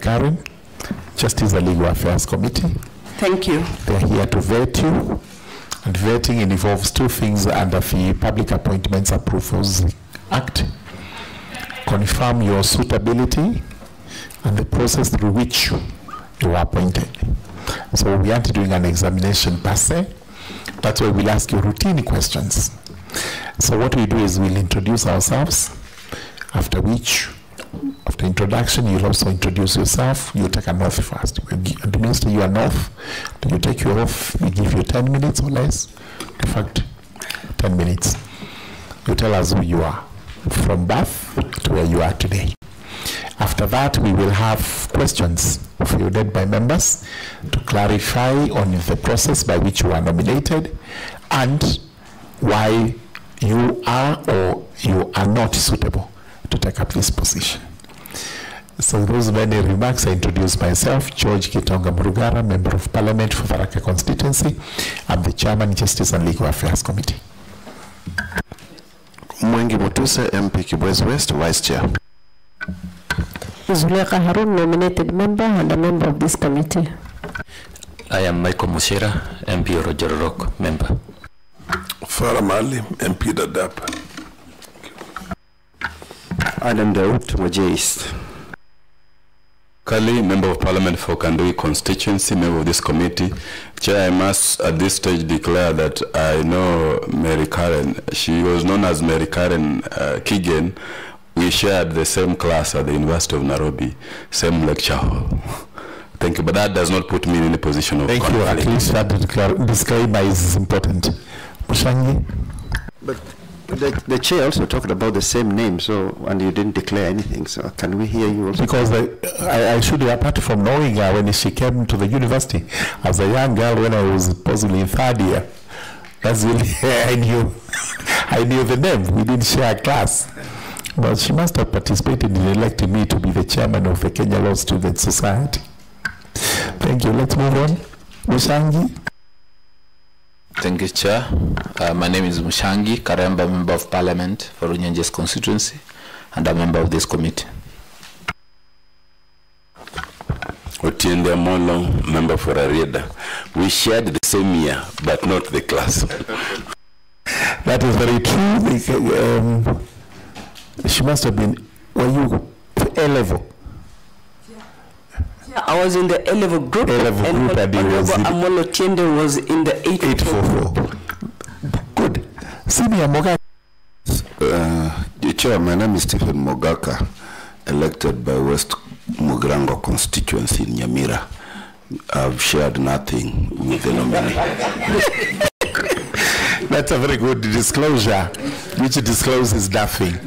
Marykaren, Justice and Legal Affairs Committee. Thank you. They're here to vet you, and vetting involves two things under the Public Appointments Approvals Act: confirm your suitability and the process through which you are appointed. So we aren't doing an examination per se. That's why we'll ask you routine questions. So what we do is we'll introduce ourselves, after which, after introduction, you'll also introduce yourself. You take an oath first. We administer you an oath. Then you take your oath. We give you 10 minutes or less. In fact, 10 minutes. You tell us who you are, from birth to where you are today. After that, we will have questions fielded by members to clarify on the process by which you are nominated and why you are or you are not suitable to take up this position. So those many remarks, I introduce myself, George Kitonga Murugara, Member of Parliament for Marykaren constituency. I'm the Chairman, Justice and Legal Affairs Committee. Mwengi Mutuse, MP Kibwezi West, Vice Chair. Zuleka Harun, nominated member and a member of this committee. I am Michael Mushira, MP Rojororok, member. Farah Mali, MP Dadap. Adam Daoud, Wajir East. Kali, Member of Parliament for Kandui constituency, member of this committee. Chair, I must at this stage declare that I know Marykaren. She was known as Marykaren Kigen. We shared the same class at the University of Nairobi, same lecture hall. Thank you, but that does not put me in any position of conflict. Thank you, at least that disclaimer is important. Mushangi? But the chair also talked about the same name, so, and you didn't declare anything, so can we hear you also? Because I should, apart from knowing her when she came to the university as a young girl when I was possibly in third year, that's really, I knew the name. We didn't share a class. But she must have participated in electing me to be the chairman of the Kenya Law Student Society. Thank you. Let's move on. Mushangi. Thank you, Chair. My name is Mushangi Karemba, Member of Parliament for Runyenjes constituency and a member of this committee. Otiende Amolo, member for Arieda. We shared the same year, but not the class. That is very true. She must have been, were you A-level? Yeah, I was in the A-level group, A-level group, and Amolo Tiende was in the 844. Good. Senior Mogaka. Chair, my name is Stephen Mogaka, elected by West Mugrango constituency in Nyamira. I've shared nothing with the nominee. That's a very good disclosure, which discloses nothing.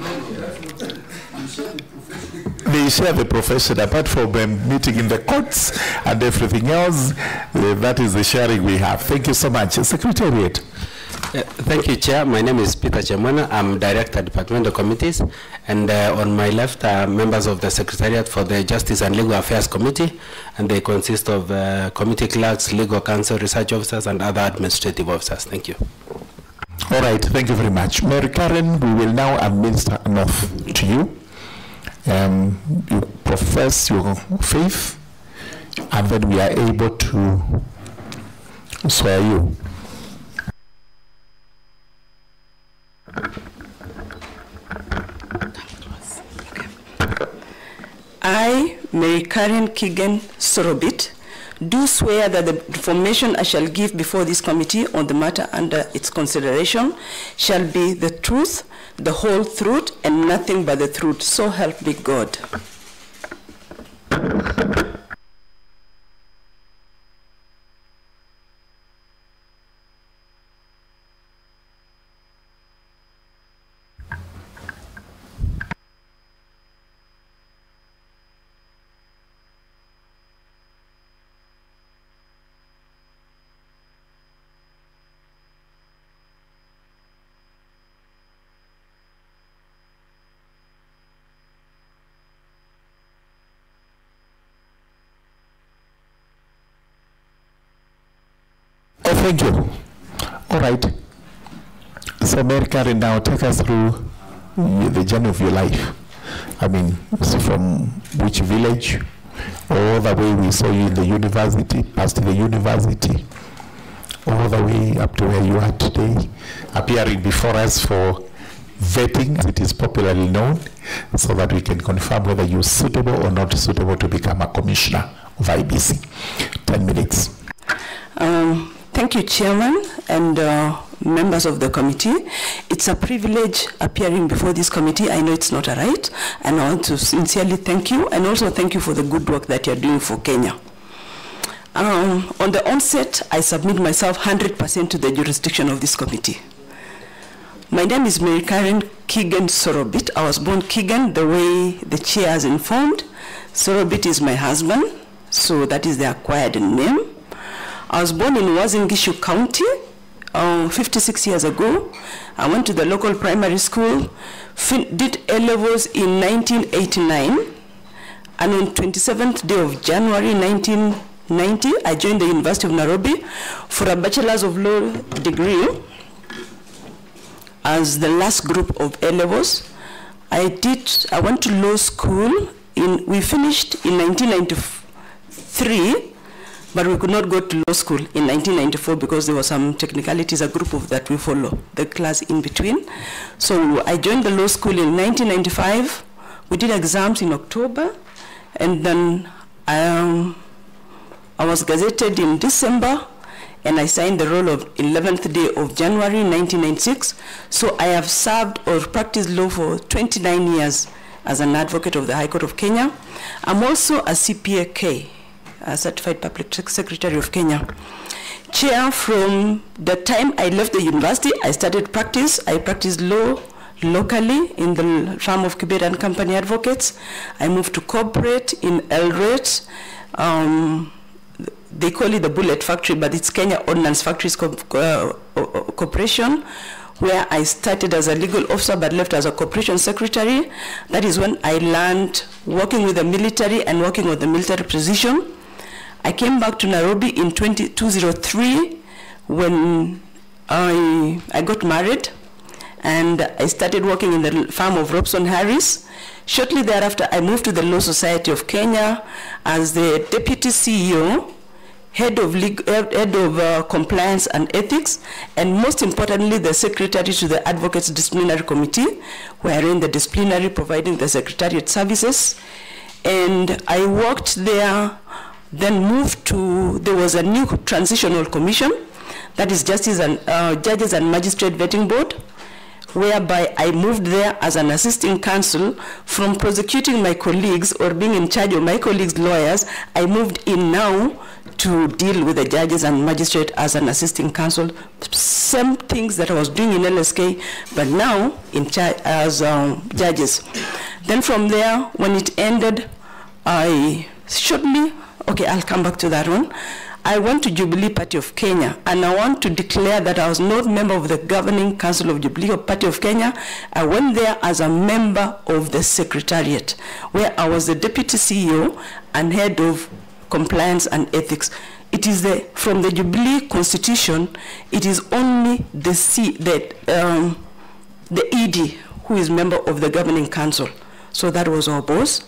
They share the profession, apart from meeting in the courts and everything else. That is the sharing we have. Thank you so much. Secretariat. Thank you, Chair. My name is Peter Chemwana. I'm Director, Departmental Committees. And on my left are members of the Secretariat for the Justice and Legal Affairs Committee. And they consist of committee clerks, legal counsel, research officers, and other administrative officers. Thank you. All right. Thank you very much. Marykaren, we will now administer an oath to you. You profess your faith, and then we are able to swear you. I, Marykaren Kigen Sorobit, do swear that the information I shall give before this committee on the matter under its consideration shall be the truth, the whole truth, and nothing but the truth. So help me God. Thank you. All right. So Marykaren, now take us through the journey of your life. I mean, from which village, all the way we saw you in the university, past the university, all the way up to where you are today, appearing before us for vetting, as it is popularly known, so that we can confirm whether you're suitable or not suitable to become a commissioner of IEBC. 10 minutes. Thank you, Chairman, and members of the committee. It's a privilege appearing before this committee. I know it's not a right, and I want to sincerely thank you, and also thank you for the good work that you're doing for Kenya. On the onset, I submit myself 100% to the jurisdiction of this committee. My name is Marykaren Kigen Sorobit. I was born Kigen, the way the chair has informed. Sorobit is my husband, so that is the acquired name. I was born in Wazingishu County 56 years ago. I went to the local primary school, did A-levels in 1989, and on 27th day of January 1990, I joined the University of Nairobi for a Bachelor's of Law degree as the last group of A-levels. I went to law school, we finished in 1993, but we could not go to law school in 1994 because there were some technicalities, a group of that we follow, the class in between. So I joined the law school in 1995. We did exams in October, and then I was gazetted in December, and I signed the role of 11th day of January 1996. So I have served or practiced law for 29 years as an advocate of the High Court of Kenya. I'm also a CPAK, a Certified Public Secretary of Kenya. Chair, from the time I left the university, I started practice. I practiced law locally in the firm of Kigen and Company Advocates. I moved to corporate in Eldoret. They call it the Bullet Factory, but it's Kenya Ordnance Factories Corporation, where I started as a legal officer but left as a corporation secretary. That is when I learned working with the military and working with the military position. I came back to Nairobi in 2003 when I got married, and I started working in the firm of Robson Harris. Shortly thereafter, I moved to the Law Society of Kenya as the Deputy CEO, head of compliance and ethics, and most importantly, the secretary to the Advocates Disciplinary Committee, wherein the disciplinary providing the secretariat services. And I worked there, then moved to, there was a new transitional commission, that is Judges and Magistrate Vetting Board, whereby I moved there as an assisting counsel. From prosecuting my colleagues or being in charge of my colleagues' lawyers, I moved in now to deal with the judges and magistrate as an assisting counsel. Same things that I was doing in LSK, but now in charge as judges. Then from there, when it ended, I'll come back to that one. I went to Jubilee Party of Kenya, and I want to declare that I was not a member of the Governing Council of Jubilee Party of Kenya. I went there as a member of the Secretariat, where I was the Deputy CEO and Head of Compliance and Ethics. It is from the Jubilee Constitution, it is only the ED who is member of the Governing Council. So that was our boss.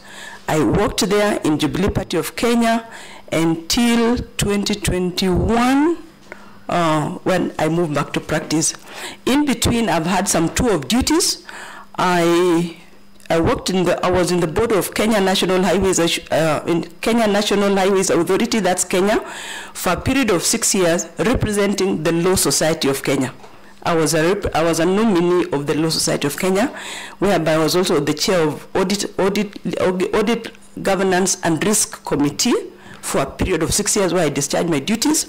I worked there in Jubilee Party of Kenya until 2021 when I moved back to practice. In between, I've had some tour of duties. I was in the board of Kenya National Highways, in Kenya National Highways Authority, that's Kenya, for a period of 6 years, representing the Law Society of Kenya. I was a nominee of the Law Society of Kenya, whereby I was also the chair of Audit Governance and Risk Committee for a period of 6 years, where I discharged my duties.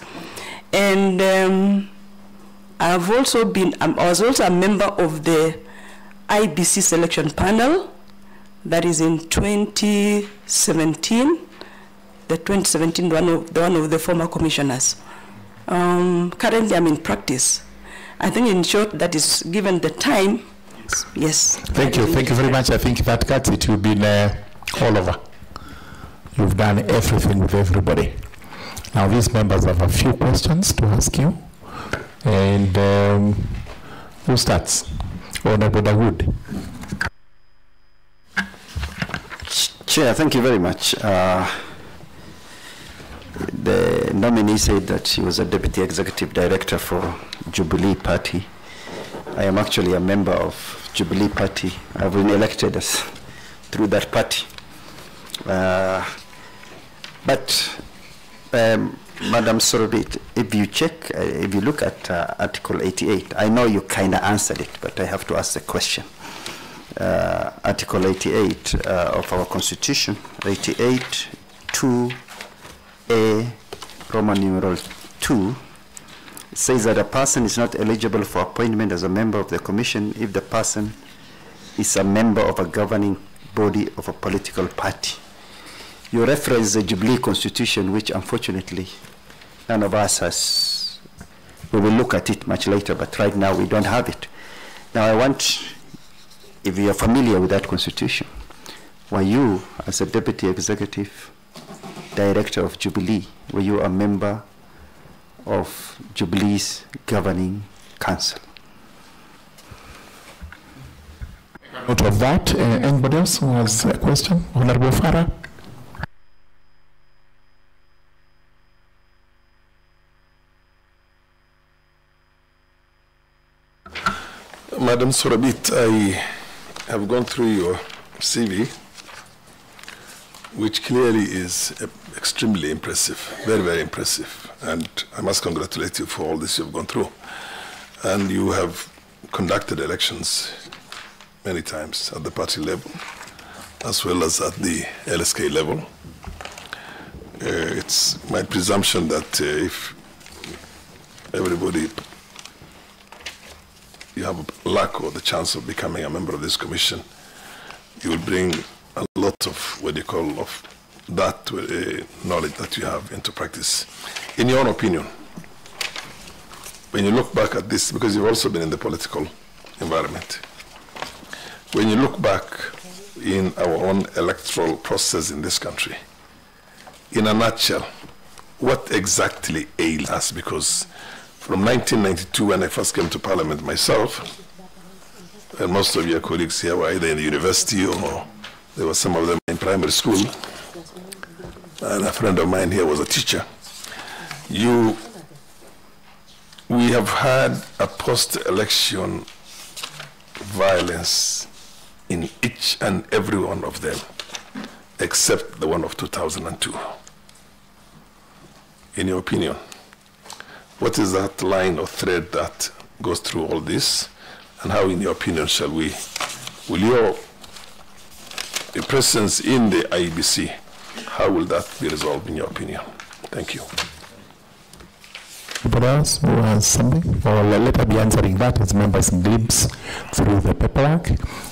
And I was also a member of the IEBC selection panel. That is in 2017. The 2017, one of the former commissioners. Currently, I'm in practice. I think, in short, that is given the time. Yes. Thank you very much. I think that cuts it. You've been all over. You've done everything with everybody. Now, these members have a few questions to ask you. And who starts? Honorable Dawood. Chair, thank you very much. nominee said that she was a deputy executive director for Jubilee Party. I am actually a member of Jubilee Party. I've been elected through that party. Madam Sorobit, if you check, if you look at Article 88, I know you kind of answered it, but I have to ask the question. Article 88 of our Constitution, 88, 2A, Roman numeral 2, says that a person is not eligible for appointment as a member of the Commission if the person is a member of a governing body of a political party. You reference the Jubilee Constitution, which unfortunately none of us has. We will look at it much later, but right now we don't have it. Now I want, if you are familiar with that Constitution, were you, as a Deputy Executive Director of Jubilee, were you a member of Jubilee's Governing Council? Note of that. Anybody else who has a question? Honorable Farah. Madam Sorobit, I have gone through your CV, which clearly is extremely impressive, very, very impressive. And I must congratulate you for all this you've gone through. And you have conducted elections many times at the party level, as well as at the LSK level. It's my presumption that if everybody, you have luck or the chance of becoming a member of this commission, you will bring a lot of what you call of that knowledge that you have into practice. In your own opinion, when you look back at this, because you've also been in the political environment, when you look back in our own electoral process in this country, in a nutshell, what exactly ailed us? Because from 1992, when I first came to Parliament myself, and most of your colleagues here were either in the university or there were some of them in primary school, and a friend of mine here was a teacher. We have had a post-election violence in each and every one of them, except the one of 2002. In your opinion, what is that line or thread that goes through all this, and how, in your opinion, will your presence in the IEBC, how will that be resolved in your opinion? Thank you. Anybody else who has something? Or let us be answering that as members glimpse through the paperwork.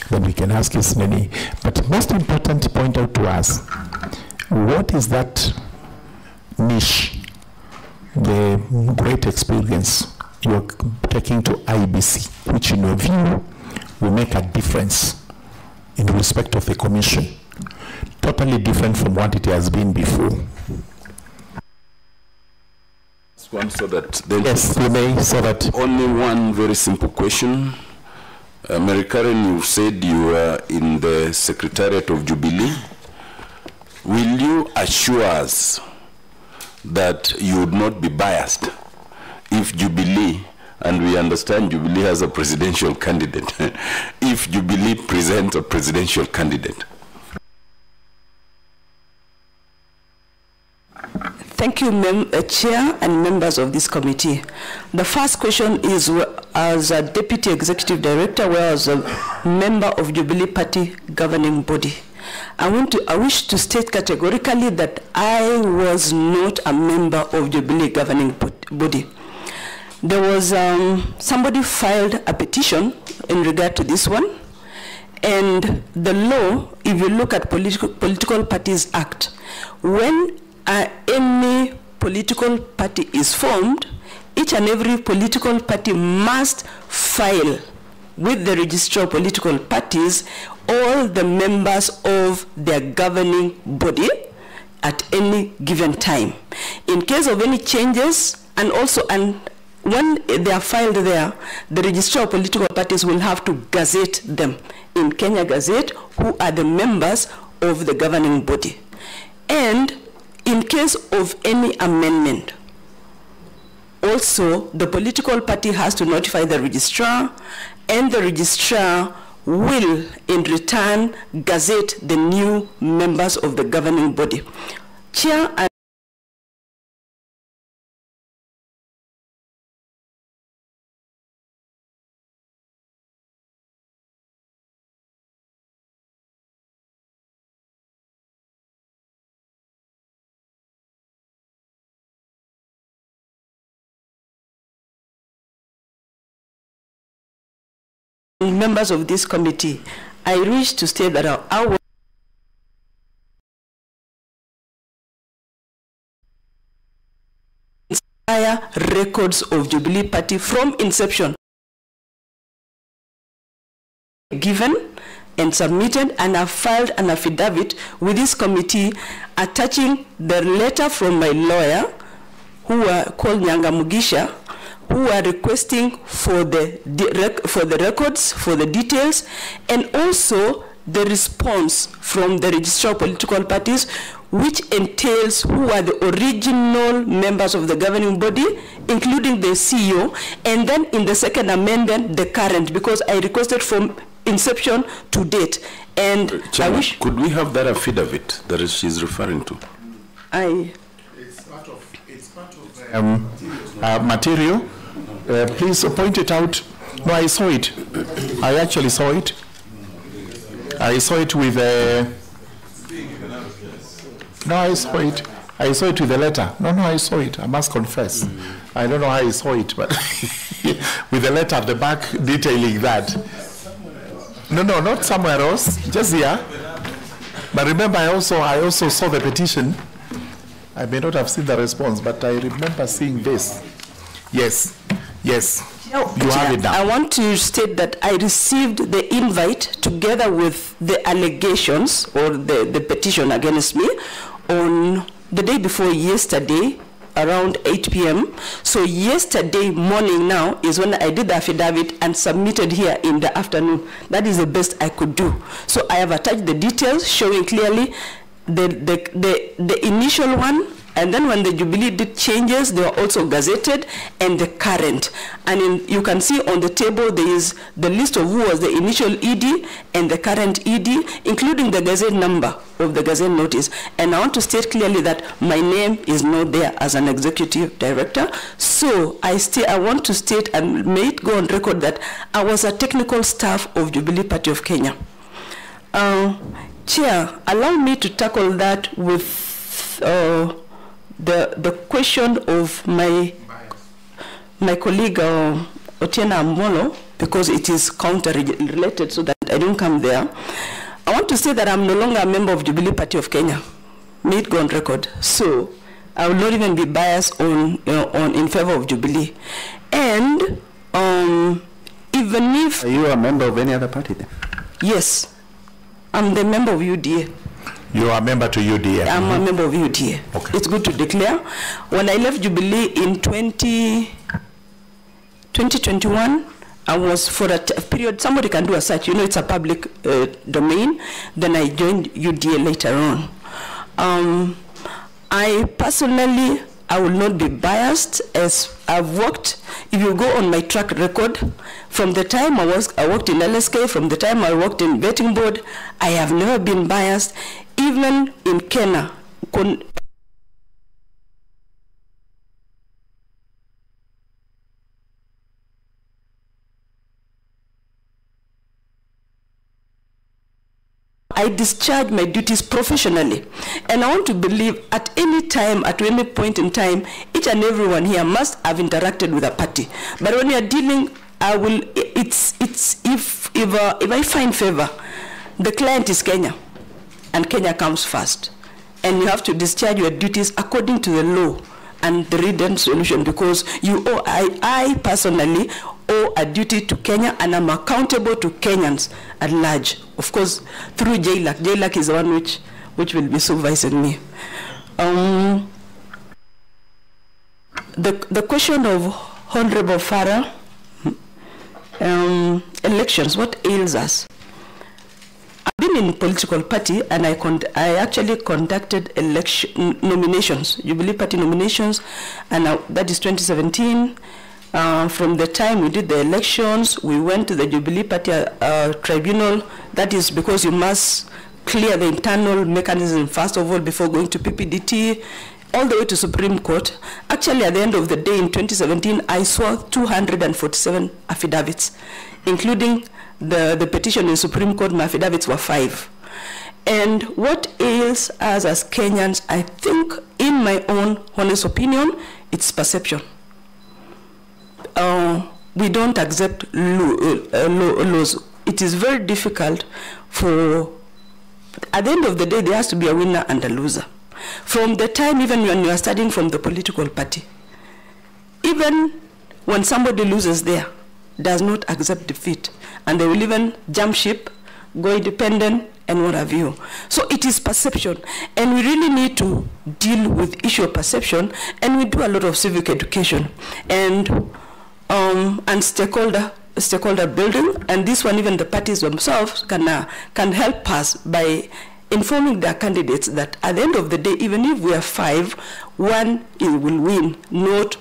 Then we can ask as many. But most important, point out to us, what is that niche, the great experience you're taking to IEBC, which in your view will make a difference in respect of the commission, totally different from what it has been before? One so that yes, we may, so that only one very simple question. Marykaren, you said you were in the Secretariat of Jubilee. Will you assure us that you would not be biased if Jubilee, and we understand Jubilee has a presidential candidate, if Jubilee presents a presidential candidate? Thank you, Chair and members of this committee. The first question is, as a Deputy Executive Director, where as a member of Jubilee Party governing body, I wish to state categorically that I was not a member of Jubilee governing body. There was somebody filed a petition in regard to this one, and the law, if you look at Political Parties Act, when any political party is formed, each and every political party must file with the Registrar of Political Parties all the members of their governing body at any given time. In case of any changes, and when they are filed there, the Registrar of Political Parties will have to gazette them in Kenya Gazette, who are the members of the governing body. And in case of any amendment Also, the political party has to notify the registrar, and the registrar will, in return, gazette the new members of the governing body. Chair and members of this committee, I wish to state that our entire records of Jubilee Party from inception given and submitted, and have filed an affidavit with this committee attaching the letter from my lawyer, who are called Nyanga Mugisha, who are requesting for the records, for the details, and also the response from the registrar of political parties, which entails who are the original members of the governing body, including the CEO, and then in the second amendment, the current, because I requested from inception to date. And Chairman, I wish... Could we have that affidavit that she's referring to? It's part of material. Please point it out. No, I saw it. I actually saw it. I saw it with no, I saw it. I saw it with the letter. No, I saw it. I must confess. I don't know how I saw it, but with the letter at the back detailing that. No, not somewhere else. Just here. But remember, I also saw the petition. I may not have seen the response, but I remember seeing this. Yes. No, you have it now. I want to state that I received the invite together with the allegations or the petition against me on the day before yesterday around 8 p.m. So yesterday morning now is when I did the affidavit and submitted here in the afternoon. That is the best I could do. So I have attached the details showing clearly the initial one, and then when the Jubilee did changes, they were also gazetted, and the current. And you can see on the table there is the list of who was the initial ED and the current ED, including the gazette number of the gazette notice. And I want to state clearly that my name is not there as an executive director. So I want to state, and may it go on record, that I was a technical staff of Jubilee Party of Kenya. Chair, allow me to tackle that with the question of my colleague Otiena Amolo, because it is counter-related, so that I don't come there. I want to say that I'm no longer a member of Jubilee Party of Kenya. May it go on record. So I will not even be biased in favor of Jubilee. And even if... Are you a member of any other party then? Yes. I'm the member of UDA. You are a member to UDA? I'm a member of UDA. Okay. It's good to declare. When I left Jubilee in 2021, I was for a period, somebody can do a search, you know it's a public domain. Then I joined UDA later on. I personally, I will not be biased, as I've worked. If you go on my track record, from the time I worked in LSK, from the time I worked in vetting board, I have never been biased. Even in Kenya, I discharge my duties professionally. And I want to believe at any time, at any point in time, each and everyone here must have interacted with a party. But when you are dealing, if I find favor, the client is Kenya, and Kenya comes first. And you have to discharge your duties according to the law and the written solution, because you owe, I personally owe a duty to Kenya, and I'm accountable to Kenyans at large. Of course, through JLAC. JLAC is the one which will be supervising me. The question of Honorable Farah, elections, what ails us? I've been been in political party, and I actually conducted election nominations, Jubilee Party nominations, and that is 2017. From the time we did the elections, we went to the Jubilee Party tribunal. That is because you must clear the internal mechanism first of all before going to PPDT, all the way to Supreme Court. Actually, at the end of the day in 2017, I saw 247 affidavits, including the petition in Supreme Court. My affidavits were 5. And what ails us as Kenyans, I think, in my own honest opinion, it's perception. We don't accept laws. It is very difficult for, at the end of the day, there has to be a winner and a loser. From the time, even when you are studying from the political party, even when somebody loses there, does not accept defeat, and they will even jump ship, go independent, and what have you. So it is perception, and we really need to deal with issue of perception, and we do a lot of civic education and stakeholder building, and this one even the parties themselves can help us by informing their candidates that at the end of the day, even if we are 5, one will win, not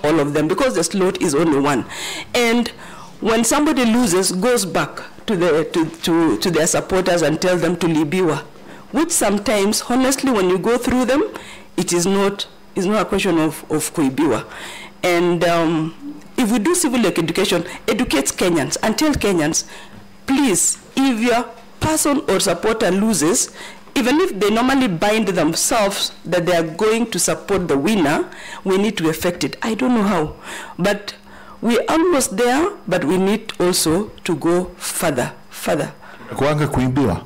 all of them, because the slot is only 1. And when somebody loses, goes back to their supporters and tell them to libiwa, which sometimes, honestly, when you go through them, it is not a question of kuibiwa. And if we do civil education, educate Kenyans and tell Kenyans, please, if your person or supporter loses, even if they normally bind themselves that they are going to support the winner, we need to effect it. I don't know how, but we're almost there, but we need also to go further. Kuanga kuimbiwa.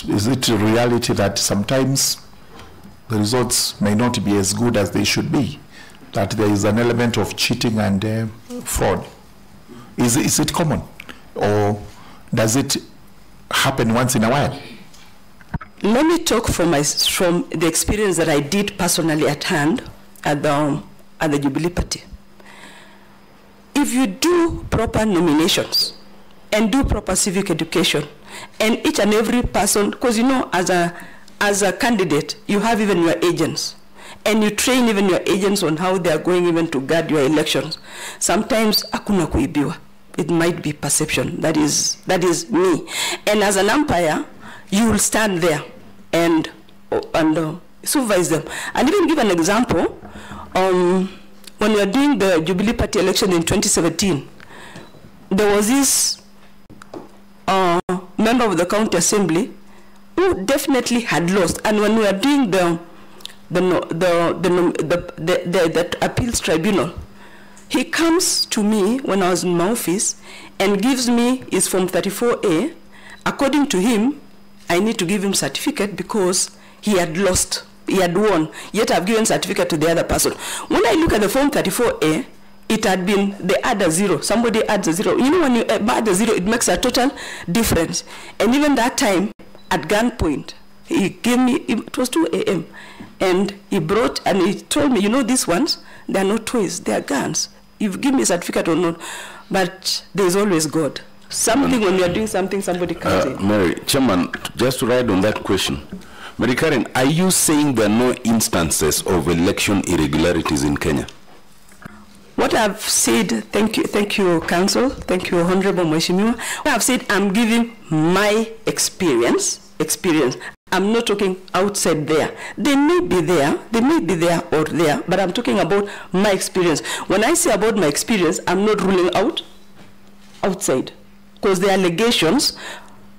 Is it a reality that sometimes the results may not be as good as they should be? That there is an element of cheating and fraud? Is it common, or does it happen once in a while? Let me talk from the experience that I did personally at hand at the Jubilee Party. If you do proper nominations and do proper civic education, and each and every person, because you know, as a candidate, you have even your agents, and you train even your agents on how they are going even to guard your elections. Sometimes hakuna kuibiwa. It might be perception. That is me. And as an umpire, you will stand there and supervise them. And even give an example. When we were doing the Jubilee Party election in 2017, there was this member of the county assembly who definitely had lost. And when we were doing the appeals tribunal, he comes to me when I was in my office and gives me his Form 34A. According to him, I need to give him certificate because he had lost, he had won, yet I've given certificate to the other person. When I look at the Form 34A, it had been, they add a 0, somebody adds a 0. You know, when you add a 0, it makes a total difference. And even that time, at gunpoint, he gave me, it was 2 a.m., and he brought, and he told me, you know, these ones, they are not toys, they are guns. You give me a certificate or not, but there's always God. Something, when you are doing something, somebody comes in. Mary, Chairman, just to ride on that question, Marykaren, are you saying there are no instances of election irregularities in Kenya? What I've said, thank you, Council, thank you, Honorable Mheshimiwa. What I've said, I'm giving my experience. I'm not talking outside there. They may be there or there, but I'm talking about my experience. When I say about my experience, I'm not ruling out outside, because there are allegations,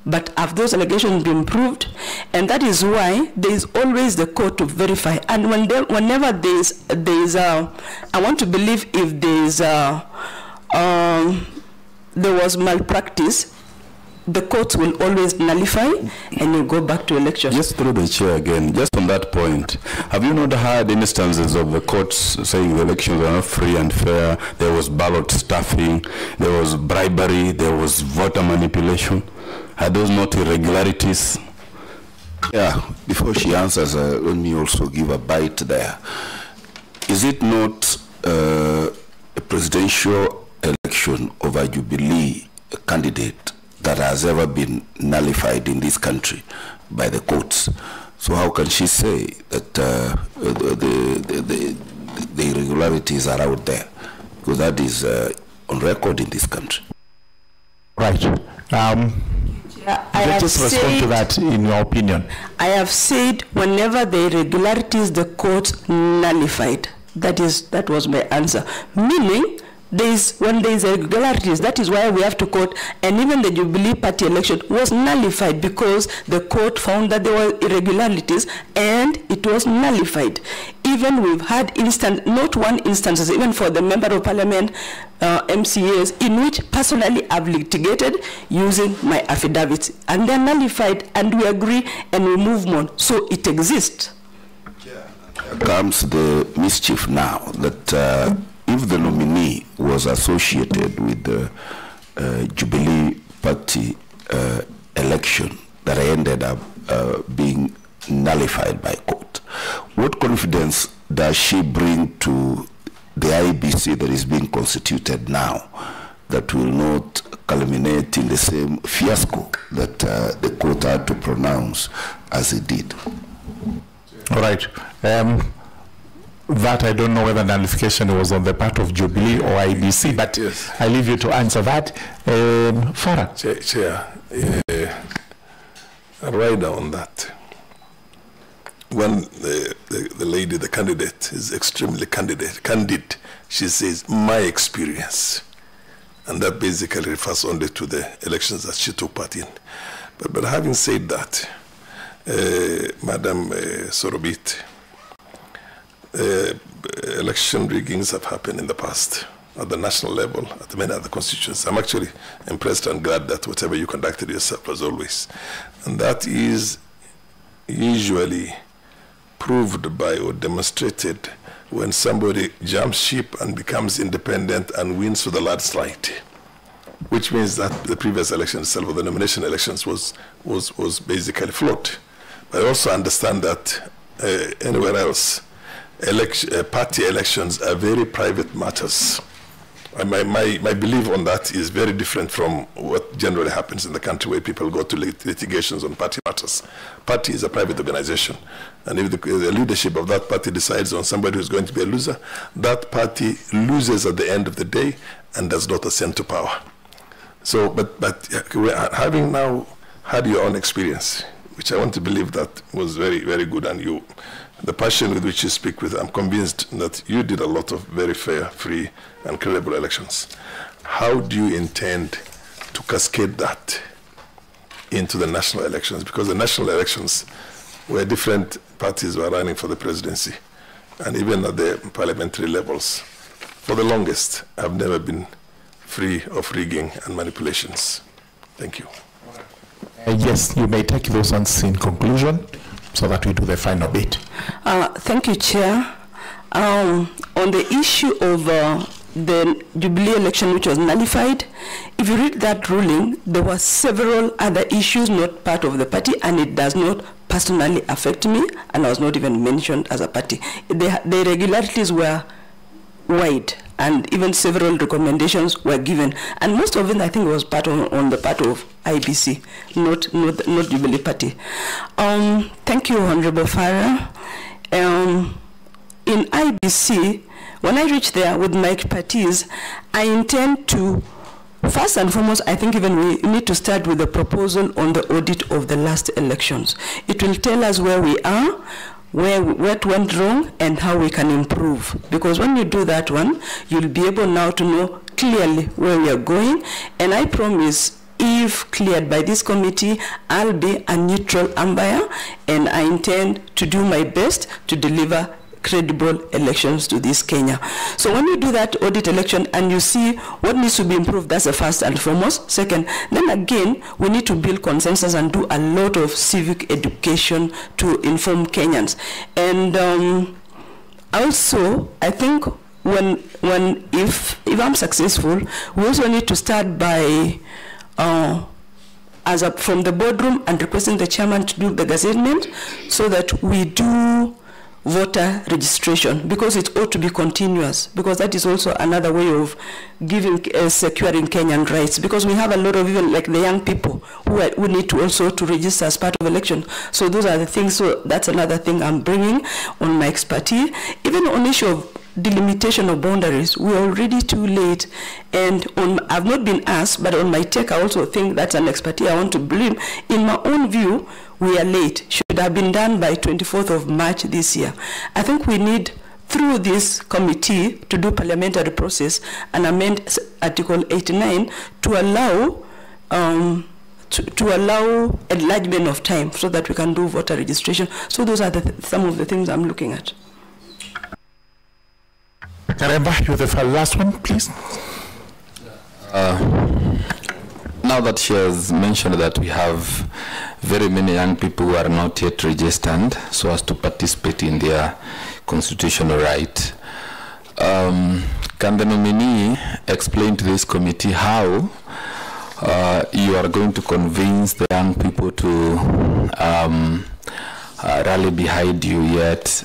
but have those allegations been proved? And that is why there is always the court to verify. And whenever I want to believe if there was malpractice, the courts will always nullify, and you go back to election. Just through the chair again, just on that point, have you not had instances of the courts saying the elections are not free and fair, there was ballot stuffing, there was bribery, there was voter manipulation? Are those not irregularities? Yeah, before she answers, let me also give a bite there. Is it not a presidential election of a Jubilee candidate that has ever been nullified in this country by the courts. So how can she say that the irregularities are out there? Because that is on record in this country. Right. Just respond to that in your opinion. I have said whenever the irregularities the court nullified. That was my answer. Meaning, when there is irregularities, that is why we have to court, and even the Jubilee Party election was nullified because the court found that there were irregularities and it was nullified. Even we've had not one instances, even for the Member of Parliament, MCAs, in which personally I've litigated using my affidavits, and they're nullified, and we agree and we move on. So it exists. Comes the mischief now that if the nominee was associated with the Jubilee Party election that ended up being nullified by court, what confidence does she bring to the IEBC that is being constituted now that will not culminate in the same fiasco that the court had to pronounce as it did? All right. That I don't know whether nullification was on the part of Jubilee or IEBC, but yes. I leave you to answer that. Farah. Chair, a rider on that. When the lady, the candidate, is extremely candid, she says, my experience. And that basically refers only to the elections that she took part in. But having said that, Madam Sorobit, election riggings have happened in the past at the national level, at many other constituencies. I'm actually impressed and glad that whatever you conducted yourself was always. And that is usually proved by or demonstrated when somebody jumps ship and becomes independent and wins with a landslide, which means that the previous election itself, or the nomination elections, was basically flawed. But I also understand that anywhere else, party elections are very private matters. My belief on that is very different from what generally happens in the country, where people go to litigations on party matters. Party is a private organization, and if the leadership of that party decides on somebody who's going to be a loser, that party loses at the end of the day and does not ascend to power. So, but having now had your own experience, which I want to believe that was very, very good, and the passion with which you speak with, I'm convinced that you did a lot of very fair, free, and credible elections. How do you intend to cascade that into the national elections? Because the national elections, where different parties were running for the presidency, and even at the parliamentary levels, for the longest, have never been free of rigging and manipulations. Thank you. Yes, you may take those ones in conclusion, so that we do the final bit. Thank you, Chair. On the issue of the Jubilee election, which was nullified, if you read that ruling, there were several other issues not part of the party, and it does not personally affect me, and I was not even mentioned as a party. The irregularities were wide, and even several recommendations were given, and most of them, I think, was on the part of IEBC, not Jubilee Party. Thank you, Honorable Farah. In IEBC, when I reach there with my expertise, I intend to, first and foremost, I think even we need to start with the proposal on the audit of the last elections. It will tell us where we are, what went wrong, and how we can improve. Because when you do that one, you'll be able now to know clearly where we are going. And I promise, if cleared by this committee, I'll be a neutral umpire, and I intend to do my best to deliver credible elections to this Kenya. So when you do that audit election and you see what needs to be improved, that's the first and foremost. Second, then again, we need to build consensus and do a lot of civic education to inform Kenyans. And also, I think if I'm successful, we also need to start by from the boardroom and requesting the chairman to do the gazettement, so that we voter registration, because it ought to be continuous, because that is also another way of securing Kenyan rights, because we have a lot of even like the young people who need to also to register as part of election. So those are the things. So that's another thing I'm bringing on my expertise. Even on issue of delimitation of boundaries, we're already too late. And I've not been asked, but on my take, I also think that's an expertise I want to bring. In my own view, we are late. Should have been done by 24th of March this year. I think we need, through this committee, to do parliamentary process and amend Article 89 to allow to allow enlargement of time so that we can do voter registration. So those are some of the things I'm looking at. Karemba, you're the last one, please. Now that she has mentioned that we have very many young people who are not yet registered so as to participate in their constitutional right, can the nominee explain to this committee how you are going to convince the young people to rally behind you, yet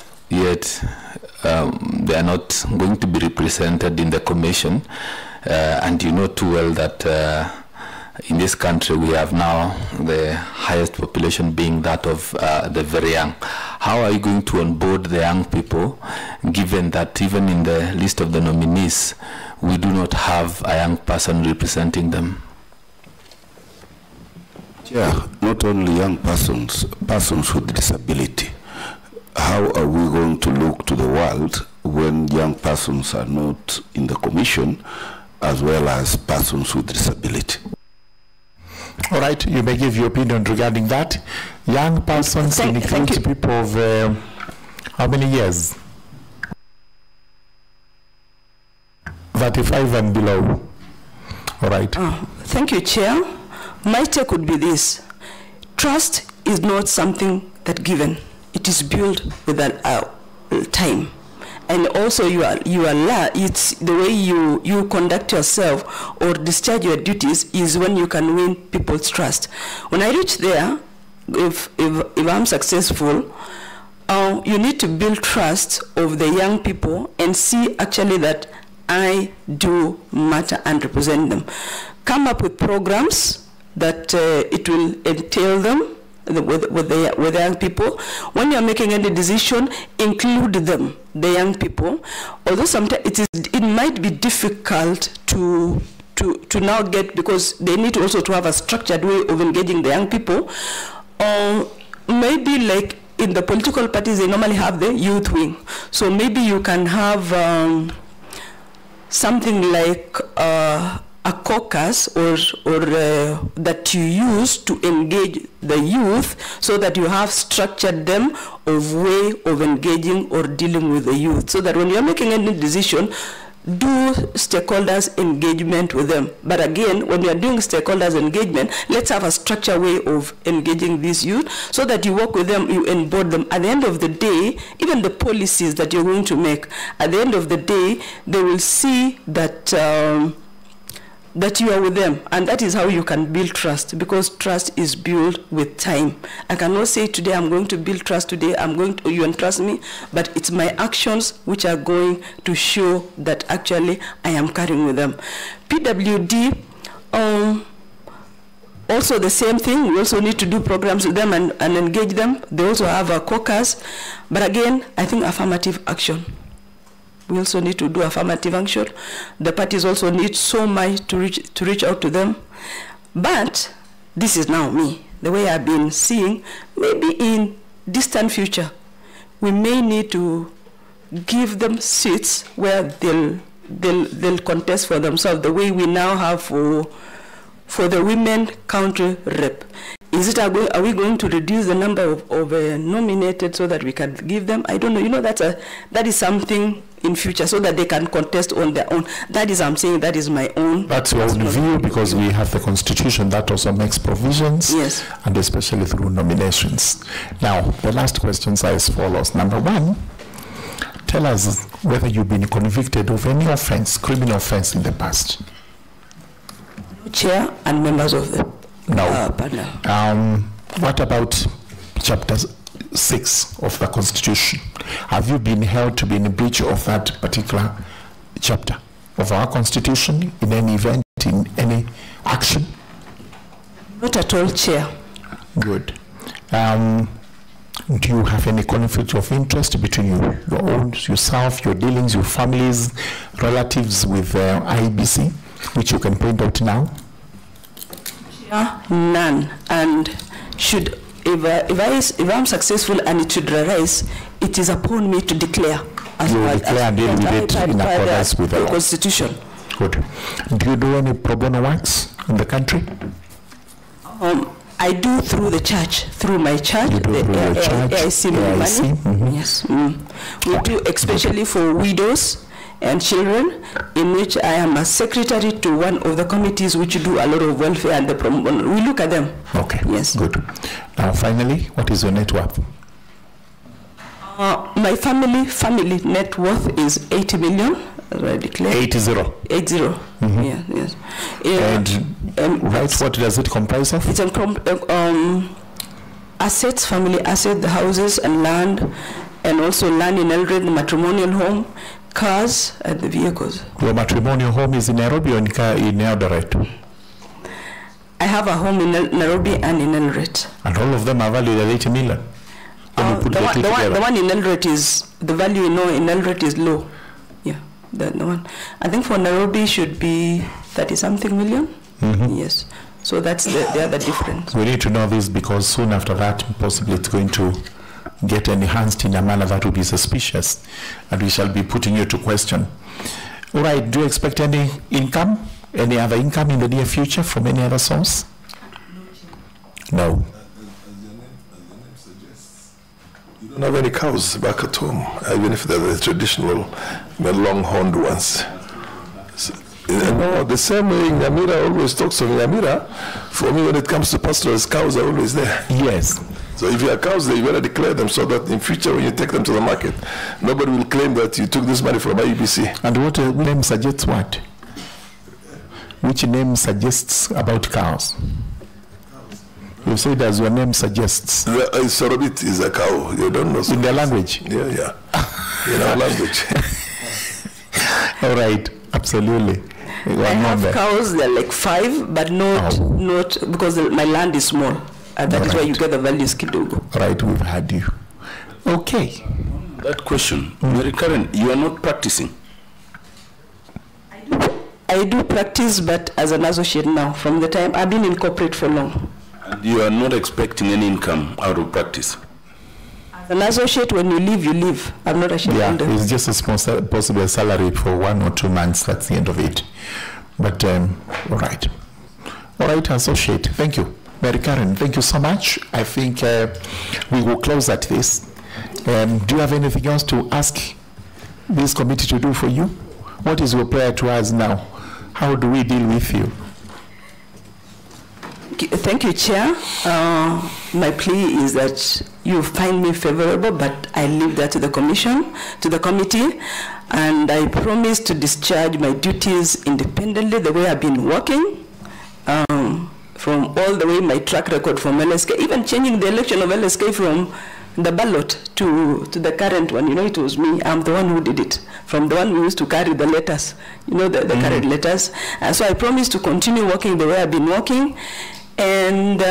they are not going to be represented in the commission, and you know too well that in this country we have now the highest population being that of the very young. How are you going to onboard the young people, given that even in the list of the nominees we do not have a young person representing them? Yeah, not only young persons with disability. How are we going to look to the world when young persons are not in the commission, as well as persons with disability? All right, you may give your opinion regarding that. Young persons include people of how many years? 35 and below. All right. Thank you, Chair. My take would be this. Trust is not something that given. It is built with time. And also it's the way you conduct yourself or discharge your duties is when you can win people's trust. When I reach there, if I'm successful, you need to build trust of the young people and see actually that I do matter and represent them. Come up with programs that it will entail them with the young people. When you're making any decision, include them, the young people. Although sometimes it might be difficult to now get, because they need also to have a structured way of engaging the young people. Maybe like in the political parties, they normally have the youth wing. So maybe you can have something like a caucus or that you use to engage the youth, so that you have structured them of way of engaging or dealing with the youth, so that when you're making any decision, do stakeholders engagement with them. But again, when you're doing stakeholders engagement, let's have a structured way of engaging these youth, so that you work with them, you onboard them. At the end of the day, even the policies that you're going to make, at the end of the day, they will see that that you are with them, and that is how you can build trust, because trust is built with time. I cannot say today I'm going to build trust today, you entrust me, but it's my actions which are going to show that actually I am carrying with them. PWD, also the same thing. We also need to do programs with them and engage them. They also have a caucus, but again, I think affirmative action. We also need to do affirmative action. The parties also need so much to reach out to them. But this is now me, the way I've been seeing. Maybe in distant future, we may need to give them seats where they'll contest for themselves, the way we now have for the women country rep. Are we going to reduce the number of nominated so that we can give them? I don't know. You know, that is something in future, so that they can contest on their own. That is, I'm saying, that is my own. That's your own view, because we have the Constitution that also makes provisions, yes, and especially through nominations. Now, the last questions are as follows. Number one, tell us whether you've been convicted of any offense, criminal offense in the past. Chair and members of the no. panel. What about chapters 6 of the Constitution. Have you been held to be in breach of that particular chapter of our Constitution in any event, in any action? Not at all, Chair. Good. Do you have any conflict of interest between your own, yourself, your dealings, your families, relatives with IEBC, which you can point out now? Yeah, none. And should if I'm successful and it should arise, it is upon me to declare. You will declare and deal with it in accordance with the Constitution. Good. Do you do any pro bono works in the country? I do through the church, through my church, you do the through your church, AIC money. Mm-hmm. Yes. We do especially for widows and children, in which I am a secretary to one of the committees which do a lot of welfare and the promotion. We look at them. Okay. Yes. Good. Now, finally, what is your net worth? My family net worth is 80 million. As I declare. 80. 80. Mm-hmm. Yeah, yes. Right, what does it comprise of? It's assets, family assets, the houses and land, and also land in Eldoret, the matrimonial home, cars, and the vehicles. Your matrimonial home is in Nairobi or in Eldoret? I have a home in Nairobi and in Eldoret. And all of them are valued at 80 million? The one in Eldoret is, the value in Eldoret is low. Yeah, the one. I think for Nairobi should be 30-something million. Mm-hmm. Yes. So that's the other difference. We need to know this because soon after that, possibly it's going to get enhanced in a manner that will be suspicious, and we shall be putting you to question. All right, do you expect any income, any other income in the near future from any other source? No. You don't have any cows back at home, even if they're the traditional, long-horned ones. No, the same way Nyamira always talks of Nyamira. For me, when it comes to pastorals, cows are always there. Yes. So if you have cows there, you better declare them so that in future when you take them to the market, nobody will claim that you took this money from IEBC. And what name suggests what? Which name suggests about cows? You said as your name suggests. Sorobit is a cow. You don't know. In their language? Yeah. In our language. All right. Absolutely. I have cows, they're like 5, but not because my land is small. And that is why you get the values kidogo. Right, we've had you. Okay. That question, Marykaren, you are not practicing? I do practice, but as an associate now, from the time I've been in corporate for long. And you are not expecting any income out of practice? As an associate, when you leave, you leave. I'm not a shareholder. Yeah, it's just a small possible salary for 1 or 2 months. That's the end of it. But, all right. All right, associate. Thank you. Marykaren, thank you so much. I think we will close at this. Do you have anything else to ask this committee to do for you? What is your prayer to us now? How do we deal with you? Thank you, Chair. My plea is that you find me favorable, but I leave that to the commission, to the committee, and I promise to discharge my duties independently the way I've been working, from all the way my track record from LSK, even changing the election of LSK from the ballot to the current one. You know, it was me. I'm the one who did it. From the one who used to carry the letters, you know, the current letters. So I promise to continue working the way I've been working. And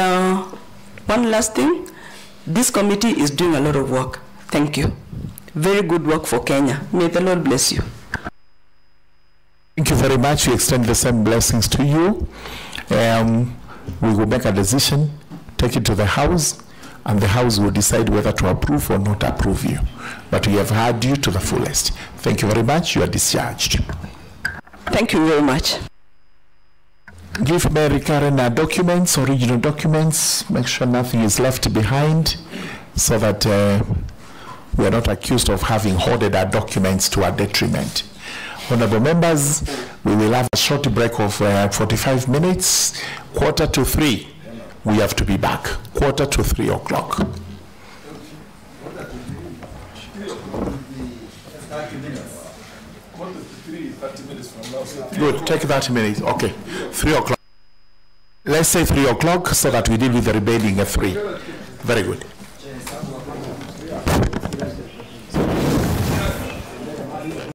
one last thing, this committee is doing a lot of work. Thank you. Very good work for Kenya. May the Lord bless you. Thank you very much. We extend the same blessings to you. We will make a decision, take it to the House, and the House will decide whether to approve or not approve you. But we have heard you to the fullest. Thank you very much. You are discharged. Thank you very much. Give Marykaren documents, original documents. Make sure nothing is left behind so that we are not accused of having hoarded our documents to our detriment. Honorable members, we will have a short break of 45 minutes. 2:45, we have to be back. 2:45 o'clock. Good, take 30 minutes. Okay, 3 o'clock. Let's say 3 o'clock so that we deal with the remaining at 3. Very good.